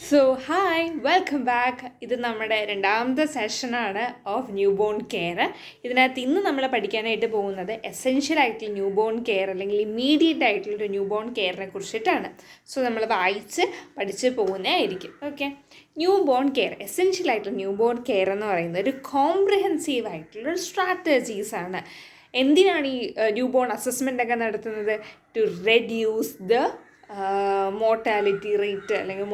So hi welcome back. ഇത് നമ്മുടെ രണ്ടാമത്തെ സെഷനാണ് ഓഫ് ന്യൂ ബോൺ കെയർ. ഇതിനകത്ത് ഇന്ന് നമ്മൾ പഠിക്കാനായിട്ട് പോകുന്നത് എസെൻഷ്യൽ ആയിട്ടുള്ള ന്യൂ ബോൺ കെയർ അല്ലെങ്കിൽ ഇമ്മീഡിയറ്റ് ആയിട്ടുള്ളൊരു ന്യൂ ബോൺ കെയറിനെ കുറിച്ചിട്ടാണ്. സോ നമ്മൾ വായിച്ച് പഠിച്ച് പോകുന്നതായിരിക്കും. Okay, new born care, essential ആയിട്ടുള്ള ന്യൂ ബോൺ കെയർ എന്ന് പറയുന്നത് ഒരു കോംപ്രിഹെൻസീവ് ആയിട്ടുള്ളൊരു സ്ട്രാറ്റജീസാണ്. എന്തിനാണ് ഈ ന്യൂ ബോൺ അസസ്മെൻ്റ് ഒക്കെ നടത്തുന്നത്? To reduce the mortality rate അല്ലെങ്കിൽ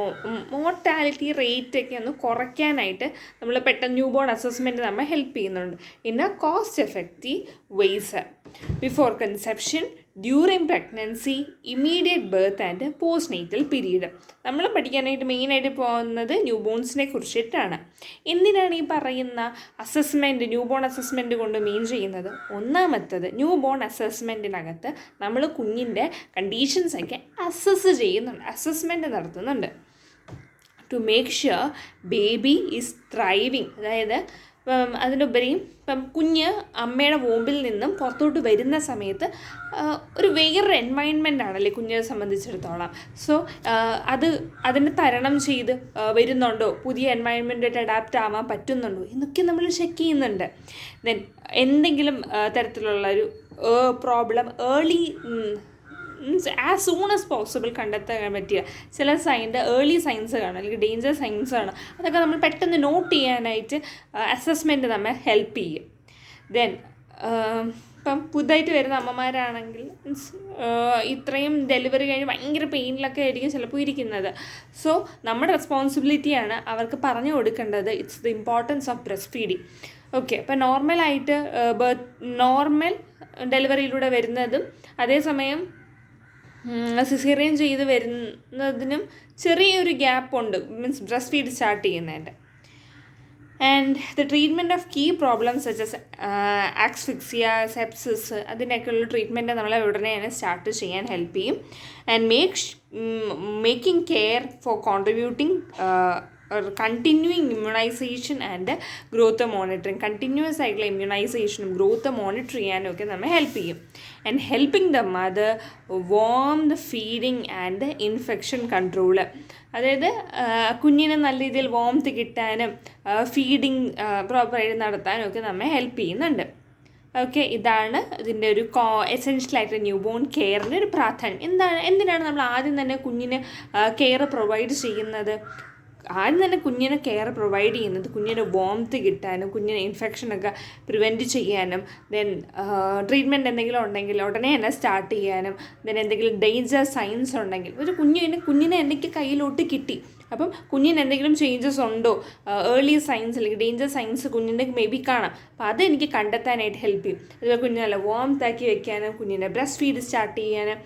മോർട്ടാലിറ്റി റേറ്റൊക്കെ ഒന്ന് കുറയ്ക്കാനായിട്ട് നമ്മൾ പെട്ടെന്ന് ന്യൂ ബോൺ അസസ്മെൻറ്റ് നമ്മൾ ഹെൽപ്പ് ചെയ്യുന്നുണ്ട് in a cost effective ways. Before conception, during pregnancy, immediate birth and postnatal period. നമ്മൾ പഠിക്കാനായിട്ട് മെയിനായിട്ട് പോകുന്നത് ന്യൂ ബോൺസിനെ കുറിച്ചിട്ടാണ്. എന്തിനാണ് ഈ പറയുന്ന അസസ്മെൻറ്റ്, ന്യൂ ബോൺ അസസ്മെൻറ്റ് കൊണ്ട് മീൻ ചെയ്യുന്നത്? ഒന്നാമത്തത്, ന്യൂ ബോൺ അസസ്മെൻറ്റിനകത്ത് നമ്മൾ കുഞ്ഞിൻ്റെ കണ്ടീഷൻസൊക്കെ അസസ്മെൻറ്റ് നടത്തുന്നുണ്ട്. To make sure baby is thriving, അതായത് അതിനുപരി ഇപ്പം കുഞ്ഞ് അമ്മയുടെ വോമ്പിൽ നിന്നും പുറത്തോട്ട് വരുന്ന സമയത്ത് ഒരു വേറൊരു എൻവയൺമെൻ്റ് ആണല്ലേ കുഞ്ഞിനെ സംബന്ധിച്ചിടത്തോളം. സോ അതിനെ തരണം ചെയ്ത് വരുന്നുണ്ടോ, പുതിയ എൻവയൺമെൻറ്റായിട്ട് അഡാപ്റ്റ് ആവാൻ പറ്റുന്നുണ്ടോ എന്നൊക്കെ നമ്മൾ ചെക്ക് ചെയ്യുന്നുണ്ട്. ദെൻ എന്തെങ്കിലും തരത്തിലുള്ളൊരു problem as soon as possible കണ്ടെത്താൻ പറ്റിയ ചില ഏർലി സൈൻസ് കാണും അല്ലെങ്കിൽ ഡേഞ്ചർ സൈൻസ് കാണും. അതൊക്കെ നമ്മൾ പെട്ടെന്ന് നോട്ട് ചെയ്യാനായിട്ട് അസസ്മെൻറ്റ് നമ്മെ ഹെൽപ്പ് ചെയ്യും. ദെൻ ഇപ്പം പുതുതായിട്ട് വരുന്ന അമ്മമാരാണെങ്കിൽ ഇത്രയും ഡെലിവറി കഴിഞ്ഞ് ഭയങ്കര പെയിനിലൊക്കെ ആയിരിക്കും ചിലപ്പോൾ ഇരിക്കുന്നത്. സോ നമ്മുടെ റെസ്പോൺസിബിലിറ്റിയാണ് അവർക്ക് പറഞ്ഞു കൊടുക്കേണ്ടത്. It's the importance of breast feeding. Okay, അപ്പം നോർമൽ ഡെലിവറിയിലൂടെ വരുന്നതും അതേസമയം സിസേറിയൻ ചെയ്ത് വരുന്നതിനും ചെറിയൊരു ഗ്യാപ്പുണ്ട്, മീൻസ് ബ്രസ്റ്റ് ഫീഡ് സ്റ്റാർട്ട് ചെയ്യുന്നതിൻ്റെ. And the treatment of key problems such as asphyxia, sepsis, അതിനൊക്കെയുള്ള ട്രീറ്റ്മെൻറ്റ് നമ്മളെ ഉടനെ തന്നെ സ്റ്റാർട്ട് ചെയ്യാൻ ഹെൽപ്പ് ചെയ്യും. And making care for contributing continuing immunisation and growth monitoring, continuous ആയിട്ടുള്ള ഇമ്മ്യൂണൈസേഷനും ഗ്രോത്ത് മോണിറ്റർ ചെയ്യാനും ഒക്കെ നമ്മെ ഹെൽപ്പ് ചെയ്യും. And helping the mother warm the feeding and infection control, അതായത് കുഞ്ഞിന് നല്ല രീതിയിൽ വാംത്ത് കിട്ടാനും ഫീഡിങ് പ്രോപ്പറായിട്ട് നടത്താനും ഒക്കെ നമ്മെ ഹെൽപ്പ് ചെയ്യുന്നുണ്ട്. ഓക്കെ, ഇതാണ് ഇതിൻ്റെ ഒരു എസെൻഷ്യലായിട്ട് ന്യൂ ബോൺ കെയറിൻ്റെ ഒരു പ്രാധാന്യം. എന്തിനാണ് നമ്മൾ ആദ്യം തന്നെ കുഞ്ഞിന് കെയർ പ്രൊവൈഡ് ചെയ്യുന്നത്? ആദ്യം തന്നെ കുഞ്ഞിനെ കെയർ പ്രൊവൈഡ് ചെയ്യുന്നത് കുഞ്ഞിന് വാംത്ത് കിട്ടാനും കുഞ്ഞിന് ഇൻഫെക്ഷനൊക്കെ പ്രിവെൻറ്റ് ചെയ്യാനും ദെൻ ട്രീറ്റ്മെൻറ്റ് എന്തെങ്കിലും ഉണ്ടെങ്കിൽ ഉടനെ തന്നെ സ്റ്റാർട്ട് ചെയ്യാനും ദെൻ എന്തെങ്കിലും ഡേഞ്ചർ സൈൻസ് ഉണ്ടെങ്കിൽ ഒരു കുഞ്ഞിനെ എനിക്ക് കയ്യിലോട്ട് കിട്ടി, അപ്പം കുഞ്ഞിന് എന്തെങ്കിലും ചേഞ്ചസ് ഉണ്ടോ, ഏർലി സൈൻസ് അല്ലെങ്കിൽ ഡേഞ്ചർ സൈൻസ് കുഞ്ഞിൻ്റെ മേ ബി കാണാം, അപ്പോൾ അതെനിക്ക് കണ്ടെത്താനായിട്ട് ഹെൽപ്പ് ചെയ്യും. അതുപോലെ കുഞ്ഞിനെ നല്ല വാംത്താക്കി വെക്കാനും കുഞ്ഞിനെ ബ്രസ്റ്റ് ഫീഡ് സ്റ്റാർട്ട് ചെയ്യാനും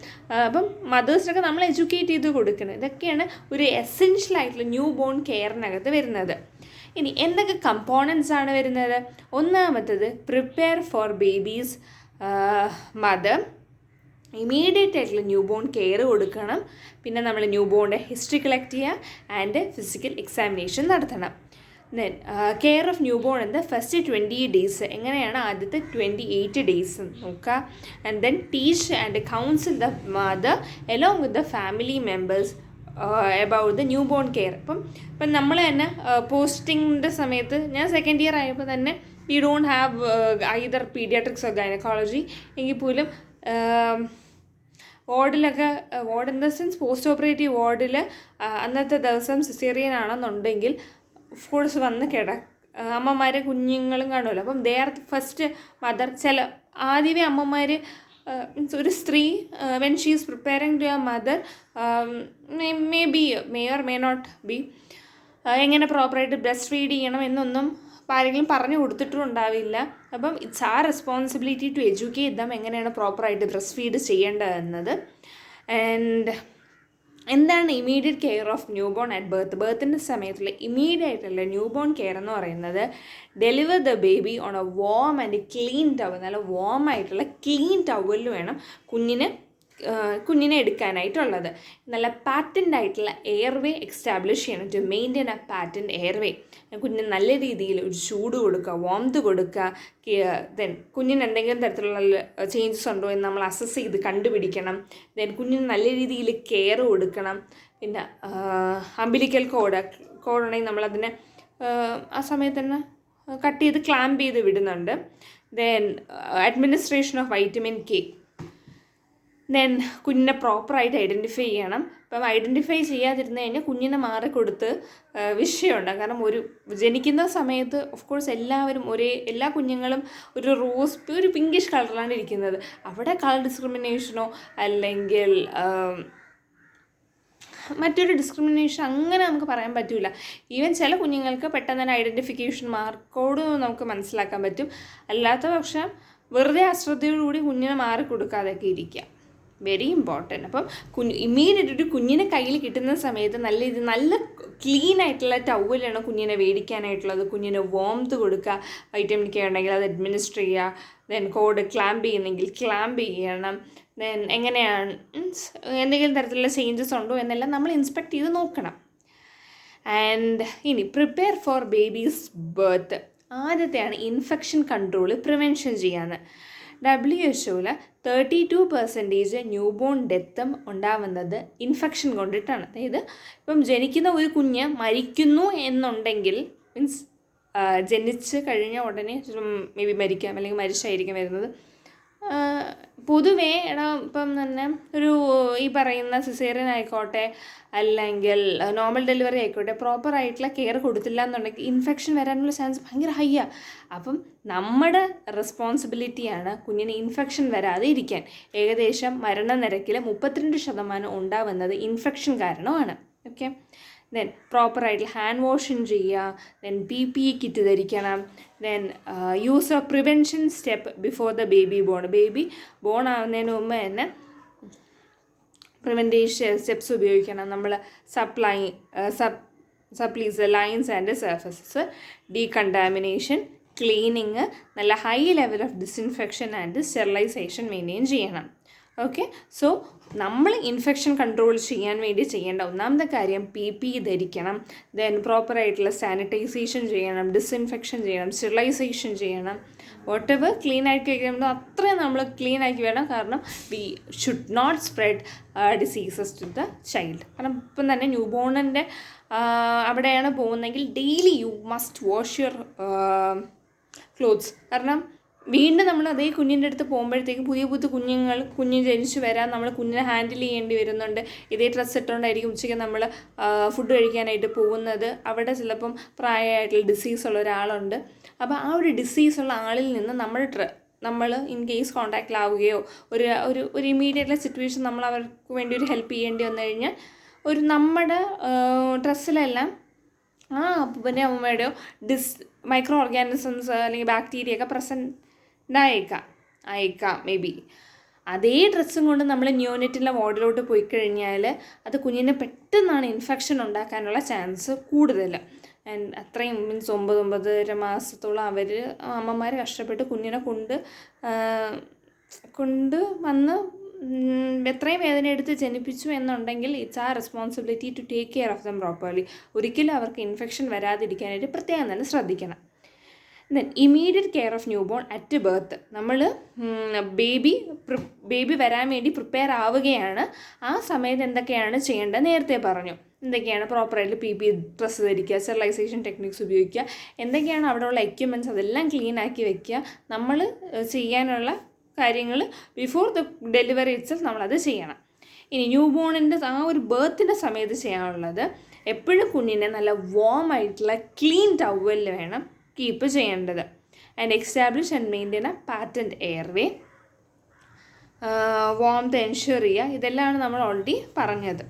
അപ്പം മദേഴ്സിനൊക്കെ നമ്മൾ എഡ്യൂക്കേറ്റ് ചെയ്ത് കൊടുക്കണം. ഇതൊക്കെയാണ് ഒരു എസെൻഷ്യൽ ആയിട്ടുള്ള ന്യൂ ബോൺ കെയറിനകത്ത് വരുന്നത്. ഇനി എന്തൊക്കെ കമ്പോണൻസ് ആണ് വരുന്നത്? ഒന്നാമത്തത്, prepare for babies mother, immediate ആയിട്ടുള്ള ന്യൂ ബോൺ കെയർ കൊടുക്കണം. പിന്നെ നമ്മൾ ന്യൂ ബോണിൻ്റെ ഹിസ്റ്ററി കളക്ട് ചെയ്യുക ആൻഡ് ഫിസിക്കൽ എക്സാമിനേഷൻ നടത്തണം. Then care of new born in the first 20 days, എങ്ങനെയാണ് ആദ്യത്തെ 28 days നോക്കുക. And then teach and council the mother along with the family members about the new born care. ഇപ്പം നമ്മൾ തന്നെ പോസ്റ്റിങ്ങിൻ്റെ സമയത്ത് ഞാൻ സെക്കൻഡ് ഇയർ ആയപ്പോൾ തന്നെ we don't have either paediatrics or gynaecology, എങ്കിൽ പോലും ward in the sense post operative വാർഡിൽ അന്നത്തെ ദിവസം സിസേറിയൻ ആണെന്നുണ്ടെങ്കിൽ ഓഫ് കോഴ്സ് വന്ന് അമ്മമാരെ കുഞ്ഞുങ്ങളും കാണുമല്ലോ. അപ്പം ദേ ആർ ഫസ്റ്റ് മദർ. ആദ്യമേ അമ്മമാർ മീൻസ് ഒരു സ്ത്രീ when she is preparing to a mother may or may not be എങ്ങനെ പ്രോപ്പറായിട്ട് ബ്രസ്റ്റ് ഫീഡ് ചെയ്യണം എന്നൊന്നും ആരെങ്കിലും പറഞ്ഞു കൊടുത്തിട്ടും ഉണ്ടാവില്ല. അപ്പം it's a responsibility to educate them എങ്ങനെയാണ് പ്രോപ്പറായിട്ട് ബ്രസ്റ്റ് ഫീഡ് ചെയ്യേണ്ടതെന്നത്. ആൻഡ് എന്താണ് immediate care of newborn at ബർത്തിൻ്റെ സമയത്തുള്ള ഇമീഡിയറ്റ് ആയിട്ടുള്ള ന്യൂ ബോൺ കെയർ എന്ന് പറയുന്നത്, deliver the baby on a warm and clean towel, നല്ല വാം ആയിട്ടുള്ള ക്ലീൻ ടവലിൽ വേണം കുഞ്ഞിനെ കുഞ്ഞിനെ എടുക്കാനായിട്ടുള്ളത്. നല്ല പാറ്റൻ്റ് ആയിട്ടുള്ള എയർവേ എക്സ്റ്റാബ്ലിഷ് ചെയ്യണം. To maintain a patent airway. കുഞ്ഞിന് നല്ല രീതിയിൽ ഒരു ചൂട് കൊടുക്കുക, വാംത് കൊടുക്കുക. ദെൻ കുഞ്ഞിന് എന്തെങ്കിലും തരത്തിലുള്ള ചേഞ്ചസ് ഉണ്ടോ എന്ന് നമ്മൾ അസസ് ചെയ്ത് കണ്ടുപിടിക്കണം. ദെൻ കുഞ്ഞിന് നല്ല രീതിയിൽ കെയർ കൊടുക്കണം. പിന്നെ അംബിലിക്കൽ കോഡുണ്ടെങ്കിൽ നമ്മളതിനെ ആ സമയത്ത് തന്നെ കട്ട് ചെയ്ത് ക്ലാമ്പ് ചെയ്ത് വിടുന്നുണ്ട്. Then administration of vitamin K. Then കുഞ്ഞിനെ പ്രോപ്പറായിട്ട് ഐഡൻറ്റിഫൈ ചെയ്യണം. അപ്പം ഐഡൻറ്റിഫൈ ചെയ്യാതിരുന്ന് കഴിഞ്ഞാൽ കുഞ്ഞിനെ മാറിക്കൊടുത്ത് വിഷയമുണ്ട്. കാരണം ഒരു ജനിക്കുന്ന സമയത്ത് ഓഫ് കോഴ്സ് എല്ലാ കുഞ്ഞുങ്ങളും ഒരു പിങ്കിഷ് കളറിലാണ് ഇരിക്കുന്നത്. അവിടെ കളർ ഡിസ്ക്രിമിനേഷനോ അല്ലെങ്കിൽ മറ്റൊരു ഡിസ്ക്രിമിനേഷൻ അങ്ങനെ നമുക്ക് പറയാൻ പറ്റില്ല. ഈവൻ ചില കുഞ്ഞുങ്ങൾക്ക് പെട്ടെന്ന് തന്നെ ഐഡൻറ്റിഫിക്കേഷൻ മാർക്കോട് നമുക്ക് മനസ്സിലാക്കാൻ പറ്റും. അല്ലാത്ത പക്ഷം വെറുതെ അശ്രദ്ധയോടുകൂടി കുഞ്ഞിനെ മാറിക്കൊടുക്കാതെയൊക്കെ ഇരിക്കുക. Very important. അപ്പം ഇമ്മീഡിയറ്റ് ഒരു കുഞ്ഞിനെ കയ്യിൽ കിട്ടുന്ന സമയത്ത് നല്ല ക്ലീൻ ആയിട്ടുള്ള ടവലാണ് കുഞ്ഞിനെ മേടിക്കാനായിട്ടുള്ളത്. കുഞ്ഞിന് വാംത് കൊടുക്കുക. വൈറ്റമിൻ കെ ഉണ്ടെങ്കിൽ അത് അഡ്മിനിസ്റ്റർ ചെയ്യുക. ദെൻ കോഡ് ക്ലാമ്പ് ചെയ്യുന്നെങ്കിൽ ക്ലാമ്പ് ചെയ്യണം. ദെൻ എങ്ങനെയാണ് എന്തെങ്കിലും തരത്തിലുള്ള ചേഞ്ചസ് ഉണ്ടോ എന്നെല്ലാം നമ്മൾ ഇൻസ്പെക്ട് ചെയ്ത് നോക്കണം. ആൻഡ് ഇനി പ്രിപ്പയർ ഫോർ ബേബീസ് ബർത്ത്. ആദ്യത്തെയാണ് ഇൻഫെക്ഷൻ കൺട്രോൾ പ്രിവെൻഷൻ ചെയ്യാന്ന്. WHO 32% ന്യൂ ബോൺ ഡെത്തും ഉണ്ടാവുന്നത് ഇൻഫെക്ഷൻ കൊണ്ടിട്ടാണ്. അതായത് ഇപ്പം ജനിക്കുന്ന ഒരു കുഞ്ഞ് മരിക്കുന്നു എന്നുണ്ടെങ്കിൽ മീൻസ് ജനിച്ച് കഴിഞ്ഞ ഉടനെ മേ ബി മരിക്കാം, അല്ലെങ്കിൽ മരിച്ചായിരിക്കും വരുന്നത്. പൊതുവേ ഇപ്പം തന്നെ ഈ പറയുന്ന സിസേറിയൻ ആയിക്കോട്ടെ അല്ലെങ്കിൽ നോർമൽ ഡെലിവറി ആയിക്കോട്ടെ പ്രോപ്പറായിട്ടുള്ള കെയർ കൊടുത്തില്ല എന്നുണ്ടെങ്കിൽ ഇൻഫെക്ഷൻ വരാനുള്ള ചാൻസ് ഭയങ്കര ഹൈയാണ്. അപ്പം നമ്മുടെ റെസ്പോൺസിബിലിറ്റിയാണ് കുഞ്ഞിന് ഇൻഫെക്ഷൻ വരാതെ ഇരിക്കാൻ. ഏകദേശം മരണനിരക്കിൽ 32% ഉണ്ടാവുന്നത് ഇൻഫെക്ഷൻ കാരണമാണ്. ഓക്കെ. ദെൻ പ്രോപ്പറായിട്ടുള്ള ഹാൻഡ് വാഷിങ് ചെയ്യുക. ദെൻ PPE കിറ്റ് ധരിക്കണം. Then use of prevention step before the baby born ആവുന്നതിന് മുമ്പ് തന്നെ പ്രിവെൻറ്റേഷൻ സ്റ്റെപ്സ് ഉപയോഗിക്കണം. നമ്മൾ supplies lines and surfaces, decontamination, cleaning, നല്ല high level of disinfection and sterilisation maintain ചെയ്യണം. ഓക്കെ. സോ നമ്മൾ ഇൻഫെക്ഷൻ കൺട്രോൾ ചെയ്യാൻ വേണ്ടി ചെയ്യേണ്ട ഒന്നാമത്തെ കാര്യം PPE ധരിക്കണം. ദെൻ പ്രോപ്പറായിട്ടുള്ള സാനിറ്റൈസേഷൻ ചെയ്യണം, ഡിസിൻഫെക്ഷൻ ചെയ്യണം, സ്റ്റെറിലൈസേഷൻ ചെയ്യണം. വാട്ട് എവർ ക്ലീൻ ആക്കി വയ്ക്കുമ്പോൾ അത്രയും നമ്മൾ ക്ലീൻ ആക്കി വേണം. കാരണം we should not spread diseases to the child. കാരണം ഇപ്പം തന്നെ ന്യൂ ബോണിൻ്റെ അവിടെയാണ് പോകുന്നതെങ്കിൽ daily you must wash your clothes. കാരണം വീണ്ടും നമ്മൾ അതേ കുഞ്ഞിൻ്റെ അടുത്ത് പോകുമ്പോഴത്തേക്കും കുഞ്ഞ് ജനിച്ച് വരാൻ നമ്മൾ കുഞ്ഞിനെ ഹാൻഡിൽ ചെയ്യേണ്ടി വരുന്നുണ്ട്. ഇതേ ഡ്രസ്സ് ഇട്ടുകൊണ്ടായിരിക്കും ഉച്ചയ്ക്ക് നമ്മൾ ഫുഡ് കഴിക്കാനായിട്ട് പോകുന്നത്. അവിടെ ചിലപ്പം പ്രായമായിട്ടുള്ള ഡിസീസുള്ള ഒരാളുണ്ട്. അപ്പോൾ ആ ഒരു ഡിസീസുള്ള ആളിൽ നിന്ന് നമ്മൾ ഇൻ കേസ് കോൺടാക്റ്റിലാവുകയോ ഒരു ഇമ്മീഡിയറ്റ് സിറ്റുവേഷൻ നമ്മൾ അവർക്ക് വേണ്ടി ഒരു ഹെൽപ്പ് ചെയ്യേണ്ടി വന്നു കഴിഞ്ഞാൽ നമ്മുടെ ഡ്രസ്സിലെല്ലാം ആ അപ്പൂപ്പൻ്റെയോ അമ്മയുടെയോ മൈക്രോ ഓർഗാനിസംസ് അല്ലെങ്കിൽ ബാക്ടീരിയ ഒക്കെ പ്രസൻ്റ് അയക്കാം മേ ബി. അതേ ഡ്രസ്സും കൊണ്ട് നമ്മൾ ന്യൂനെറ്റിൻ്റെ വാർഡിലോട്ട് പോയി കഴിഞ്ഞാൽ അത് കുഞ്ഞിന് പെട്ടെന്നാണ് ഇൻഫെക്ഷൻ ഉണ്ടാക്കാനുള്ള ചാൻസ് കൂടുതൽ. ആൻഡ് അത്രയും മീൻസ് 9-9.5 മാസത്തോളം അമ്മമാർ കഷ്ടപ്പെട്ട് കുഞ്ഞിനെ കൊണ്ട് വന്ന് എത്രയും വേദന എടുത്ത് ജനിപ്പിച്ചു എന്നുണ്ടെങ്കിൽ it's a responsibility to take care of them properly. ഒരിക്കലും അവർക്ക് ഇൻഫെക്ഷൻ വരാതിരിക്കാനായിട്ട് പ്രത്യേകം തന്നെ ശ്രദ്ധിക്കണം. Then immediate care of newborn at birth. നമ്മൾ ബേബി വരാൻ വേണ്ടി പ്രിപ്പയർ ആവുകയാണ്. ആ സമയത്ത് എന്തൊക്കെയാണ് ചെയ്യേണ്ടത് നേരത്തെ പറഞ്ഞു. എന്തൊക്കെയാണ് പ്രോപ്പറായിട്ട് PPE ഡ്രസ്സ് ധരിക്കുക, സ്റ്റെറിലൈസേഷൻ ടെക്നിക്സ് ഉപയോഗിക്കുക, എന്തൊക്കെയാണ് അവിടെയുള്ള എക്യുപ്മെൻറ്റ്സ് അതെല്ലാം ക്ലീൻ ആക്കി വെക്കുക. നമ്മൾ ചെയ്യാനുള്ള കാര്യങ്ങൾ ബിഫോർ ദ ഡെലിവറി ഇറ്റ്സെൽഫ് നമ്മളത് ചെയ്യണം. ഇനി ന്യൂ ബോണിൻ്റെ ആ ഒരു ബർത്തിൻ്റെ സമയത്ത് ചെയ്യാനുള്ളത് എപ്പോഴും കുഞ്ഞിനെ നല്ല വാം ആയിട്ടുള്ള ക്ലീൻ ടവലിൽ വേണം കീപ്പ് ചെയ്യേണ്ടത്. And establish and maintain a patent airway, warmth ensure ചെയ്യുക. ഇതെല്ലാമാണ് നമ്മൾ ഓൾറെഡി പറഞ്ഞത്.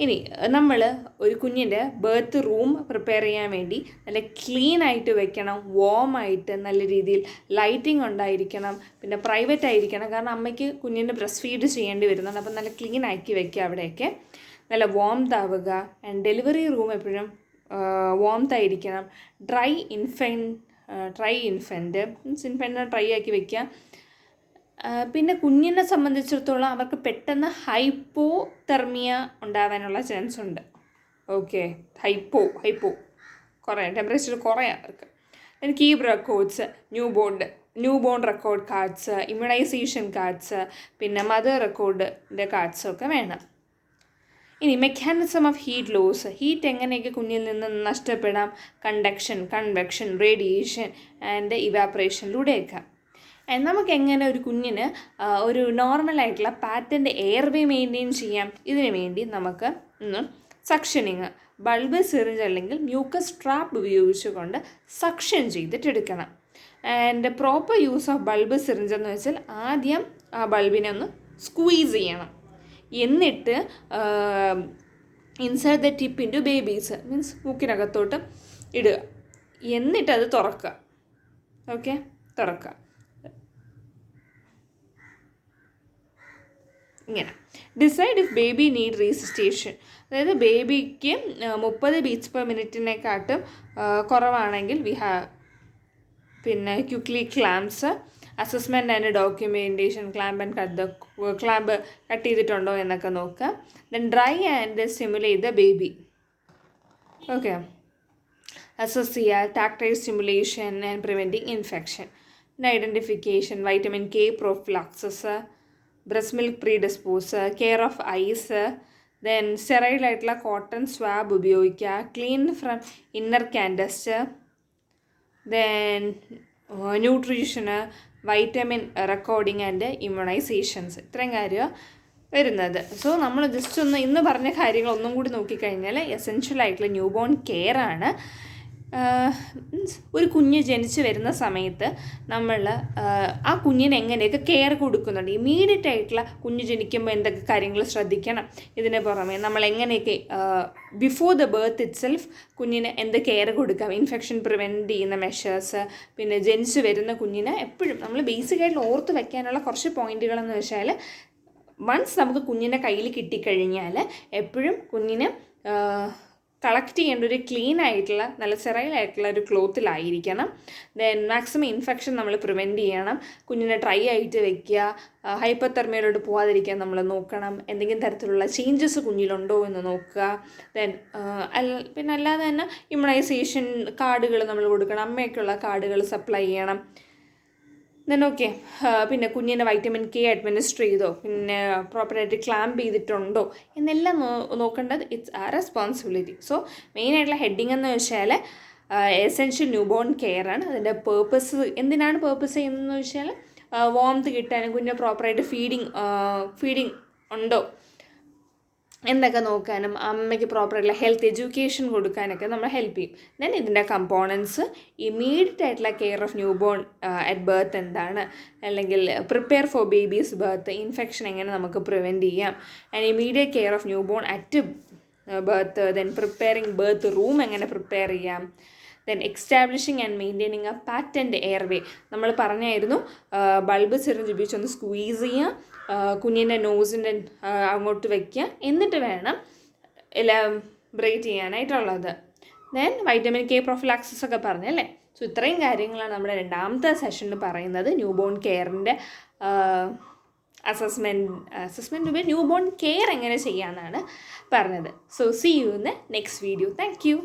ഇനി നമ്മൾ ഒരു കുഞ്ഞിൻ്റെ ബർത്ത് റൂം പ്രിപ്പയർ ചെയ്യാൻ വേണ്ടി നല്ല ക്ലീൻ ആയിട്ട് വെക്കണം, വാം ആയിട്ട് നല്ല രീതിയിൽ ലൈറ്റിംഗ് ഉണ്ടായിരിക്കണം, പിന്നെ പ്രൈവറ്റ് ആയിരിക്കണം. കാരണം അമ്മയ്ക്ക് കുഞ്ഞിൻ്റെ ബ്രസ്റ്റ് ഫീഡ് ചെയ്യേണ്ടി വരുന്നുണ്ട്. അപ്പം നല്ല ക്ലീൻ ആക്കി വെക്കുക, അവിടെയൊക്കെ നല്ല വാംത് ആവുക. ആൻഡ് ഡെലിവറി റൂം എപ്പോഴും വാംത് ആയിരിക്കണം. ഡ്രൈ ഇൻഫൻറ്റ് മീൻസ് ഇൻഫൻറ്റിനെ ഡ്രൈ ആക്കി വെക്കുക. പിന്നെ കുഞ്ഞിനെ സംബന്ധിച്ചിടത്തോളം അവർക്ക് പെട്ടെന്ന് ഹൈപ്പോതെർമിയ ഉണ്ടാവാനുള്ള ചാൻസ് ഉണ്ട്. ഓക്കെ, ഹൈപ്പോ കുറയാം, ടെമ്പറേച്ചർ കുറയാം അവർക്ക്. Then keep records, newborn record cards, immunisation cards, പിന്നെ മദർ റെക്കോർഡിൻ്റെ കാർഡ്സൊക്കെ വേണം. ഇനി mechanism of heat loss, heat എങ്ങനെയൊക്കെ കുഞ്ഞിൽ നിന്ന് നഷ്ടപ്പെടാം? കണ്ടക്ഷൻ, കൺവെക്ഷൻ, റേഡിയേഷൻ ആൻഡ് ഇവാപ്പറേഷനിലൂടെയൊക്കെ. നമുക്ക് എങ്ങനെ ഒരു കുഞ്ഞിന് ഒരു നോർമലായിട്ടുള്ള പാറ്റൻ്റെ എയർവേ മെയിൻറ്റെയിൻ ചെയ്യാം? ഇതിനു വേണ്ടി നമുക്ക് സക്ഷനിങ്, ബൾബ് സിറിഞ്ച് അല്ലെങ്കിൽ മ്യൂക്കസ് ട്രാപ്പ് ഉപയോഗിച്ചുകൊണ്ട് സക്ഷൻ ചെയ്തിട്ടെടുക്കണം. And proper use of bulb syringe എന്ന് വെച്ചാൽ ആദ്യം ആ ബൾബിനെ ഒന്ന് സ്ക്വീസ് ചെയ്യണം, എന്നിട്ട് insert the tip into baby's, means മൂക്കിനകത്തോട്ട് ഇടുക, എന്നിട്ടത് തുറക്കുക. ഓക്കെ, തുറക്കുക ഇങ്ങനെ. Decide if baby need resuscitation, അതായത് ബേബിക്ക് 30 ബീറ്റ്സ് പെർ മിനിറ്റിനെക്കാട്ടും കുറവാണെങ്കിൽ പിന്നെ quickly clamps, assessment and documentation, clamp cut ചെയ്തിട്ടുണ്ടോ എന്നൊക്കെ നോക്കുക. Then dry and stimulate the baby. Okay, assess ചെയ്യുക, tactile stimulation and preventing infection. Identification, vitamin K prophylaxis, breast milk predispose, care of eyes, then സ്റ്റെറൈലായിട്ടുള്ള cotton swab ഉപയോഗിക്കുക, clean from inner canthus, then nutrition, vitamin recording and immunisations, ഇത്രയും കാര്യം വരുന്നത്. So നമ്മൾ just ഒന്ന് ഇന്ന് പറഞ്ഞ കാര്യങ്ങൾ ഒന്നും കൂടി നോക്കിക്കഴിഞ്ഞാൽ എസെൻഷ്യൽ ആയിട്ടുള്ള ന്യൂ ബോൺ കെയർ ആണ്. ഒരു കുഞ്ഞ് ജനിച്ച് വരുന്ന സമയത്ത് നമ്മൾ ആ കുഞ്ഞിന് എങ്ങനെയൊക്കെ കെയർ കൊടുക്കുന്നുണ്ട്. ഇമ്മീഡിയറ്റ് ആയിട്ടുള്ള കുഞ്ഞ് ജനിക്കുമ്പോൾ എന്തൊക്കെ കാര്യങ്ങൾ ശ്രദ്ധിക്കണം, ഇതിന് പുറമെ നമ്മൾ എങ്ങനെയൊക്കെ before the birth it self കുഞ്ഞിന് എന്ത് കെയർ കൊടുക്കാം, ഇൻഫെക്ഷൻ പ്രിവെൻറ്റ് ചെയ്യുന്ന മെഷേഴ്സ്, പിന്നെ ജനിച്ച് വരുന്ന കുഞ്ഞിന് എപ്പോഴും നമ്മൾ ബേസിക്കായിട്ട് ഓർത്ത് വെക്കാനുള്ള കുറച്ച് പോയിന്റുകളെന്ന് വെച്ചാൽ, വൺസ് നമുക്ക് കുഞ്ഞിൻ്റെ കയ്യിൽ കിട്ടിക്കഴിഞ്ഞാൽ എപ്പോഴും കുഞ്ഞിന് കളക്ട് ചെയ്യേണ്ട ഒരു ക്ലീൻ ആയിട്ടുള്ള നല്ല സ്റ്റെറൈലായിട്ടുള്ള ഒരു ക്ലോത്തിലായിരിക്കണം. ദെൻ മാക്സിമം ഇൻഫെക്ഷൻ നമ്മൾ പ്രിവെൻറ്റ് ചെയ്യണം. കുഞ്ഞിനെ ഡ്രൈ ആയിട്ട് വെക്കുക, ഹൈപ്പോതെർമിയയിലോട്ട് പോകാതിരിക്കാൻ നമ്മൾ നോക്കണം. എന്തെങ്കിലും തരത്തിലുള്ള ചേഞ്ചസ് കുഞ്ഞിലുണ്ടോ എന്ന് നോക്കുക. ദെൻ പിന്നെ അല്ലാതെ തന്നെ ഇമ്മ്യൂണൈസേഷൻ കാർഡുകൾ നമ്മൾ കൊടുക്കണം, അമ്മയൊക്കെയുള്ള കാർഡുകൾ സപ്ലൈ ചെയ്യണം. ദെൻ ഓക്കെ, പിന്നെ കുഞ്ഞിന് വൈറ്റമിൻ കെ അഡ്മിനിസ്റ്റർ ചെയ്തോ, പിന്നെ പ്രോപ്പറായിട്ട് ക്ലാമ്പ് ചെയ്തിട്ടുണ്ടോ എന്നെല്ലാം നോക്കേണ്ടത് ഇറ്റ്സ് ആ റെസ്പോൺസിബിലിറ്റി. സോ മെയിനായിട്ടുള്ള ഹെഡിങ് എന്ന് വെച്ചാൽ എസെൻഷ്യൽ ന്യൂ ബോൺ കെയർ ആണ്. അതിൻ്റെ പേർപ്പസ് എന്തിനാണ് ചെയ്യുന്നതെന്ന് വെച്ചാൽ വാംത്ത് കിട്ടാനും കുഞ്ഞിന് പ്രോപ്പറായിട്ട് ഫീഡിങ് ഉണ്ടോ എന്തൊക്കെ നോക്കാനും അമ്മയ്ക്ക് പ്രോപ്പറായിട്ടുള്ള ഹെൽത്ത് എഡ്യൂക്കേഷൻ കൊടുക്കാനൊക്കെ നമ്മൾ ഹെൽപ്പ് ചെയ്യും. ദെൻ ഇതിൻ്റെ കമ്പോണൻസ്, ഇമ്മീഡിയറ്റ് ആയിട്ടുള്ള care of newborn at birth എന്താണ്, അല്ലെങ്കിൽ prepare for babies birth, infection എങ്ങനെ നമുക്ക് പ്രിവെൻറ്റ് ചെയ്യാം, and immediate care of newborn at birth, then preparing birth room എങ്ങനെ പ്രിപ്പയർ ചെയ്യാം, then establishing and maintaining a patent airway. നമ്മൾ പറഞ്ഞായിരുന്നു bulb syringe ഉപയോഗിച്ചൊന്ന് squeeze ചെയ്യുക, കുഞ്ഞിൻ്റെ നോസിൻ്റെ അങ്ങോട്ട് വയ്ക്കുക, എന്നിട്ട് വേണം എല്ലാം ബ്രേറ്റ് ചെയ്യാനായിട്ടുള്ളത്. ദെൻ വൈറ്റമിൻ കെ പ്രൊഫിലാക്സിസ് ഒക്കെ പറഞ്ഞല്ലേ. സോ ഇത്രയും കാര്യങ്ങളാണ് നമ്മുടെ രണ്ടാമത്തെ സെഷനിൽ പറയുന്നത്. ന്യൂ ബോൺ കെയറിൻ്റെ അസസ്മെൻറ്റ് ന്യൂ ബോൺ കെയർ എങ്ങനെ ചെയ്യാമെന്നാണ് പറഞ്ഞത്. So see you in the next video. Thank U.